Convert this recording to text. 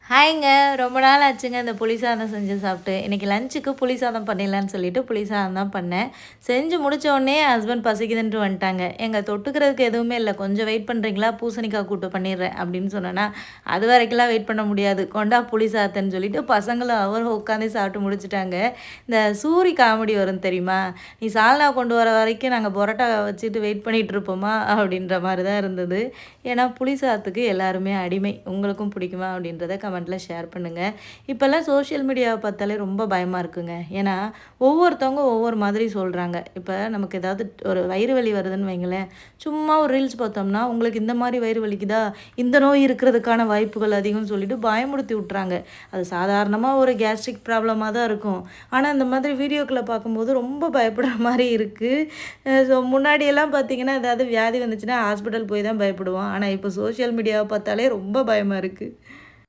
ஹாய்ங்க. ரொம்ப நாள் ஆச்சுங்க இந்த புளி சாதம் செஞ்சு சாப்பிட்டு. இன்றைக்கி லஞ்சுக்கு புளி சாதம் பண்ணிடலான்னு சொல்லிட்டு புளி சாதம் தான் பண்ணேன். செஞ்சு முடிச்ச உடனே ஹஸ்பண்ட் பசிக்குதுன்ட்டு வந்துட்டாங்க. "எங்க தொட்டுக்கிறதுக்கு எதுவுமே இல்ல. கொஞ்சம் வெயிட் பண்ணுறீங்களா? பூசணிக்காய் கூட்டு பண்ணிடுறேன்" அப்படின்னு சொன்னேன்னா, அது வரைக்கும்லாம் வெயிட் பண்ண முடியாது. "கொண்டா புளி சாதத்தைன்னு" சொல்லிட்டு பசங்களும் அவரும் உட்காந்து சாப்பிட்டு முடிச்சுட்டாங்க. இந்த சூரி காமெடி வரும் தெரியுமா? "நீ சால்னா கொண்டு வர வரைக்கும் நாங்கள் பரோட்டா வச்சுட்டு வெயிட் பண்ணிட்டு இருப்போமா?" அப்படின்ற மாரி தான் இருந்தது. ஏன்னா புளி சாதத்துக்கு எல்லாருமே அடிமை. உங்களுக்கும் பிடிக்குமா? அப்படின்றத கமெண்ட்டில் ஷேர் பண்ணுங்கள். இப்போல்லாம் சோஷியல் மீடியாவை பார்த்தாலே ரொம்ப பயமாக இருக்குங்க. ஏன்னா ஒவ்வொருத்தவங்க ஒவ்வொரு மாதிரி சொல்கிறாங்க. இப்போ நமக்கு ஏதாவது ஒரு வயிறு வலி வருதுன்னு வைங்களேன், சும்மா ஒரு ரீல்ஸ் பார்த்தோம்னா, உங்களுக்கு இந்த மாதிரி வயிறு வலிக்குதா? இந்த நோய் இருக்கிறதுக்கான வாய்ப்புகள் அதிகம்னு சொல்லிட்டு பயமுறுத்தி விட்றாங்க. அது சாதாரணமாக ஒரு கேஸ்ட்ரிக் ப்ராப்ளமாக தான் இருக்கும். ஆனால் இந்த மாதிரி வீடியோக்களை பார்க்கும்போது ரொம்ப பயப்படுற மாதிரி இருக்குது. ஸோ முன்னாடியெல்லாம் பார்த்தீங்கன்னா, ஏதாவது வியாதி வந்துச்சுன்னா ஹாஸ்பிட்டல் போய் தான் பயப்படுவோம். ஆனால் இப்போ சோஷியல் மீடியாவை பார்த்தாலே ரொம்ப பயமாக இருக்குது.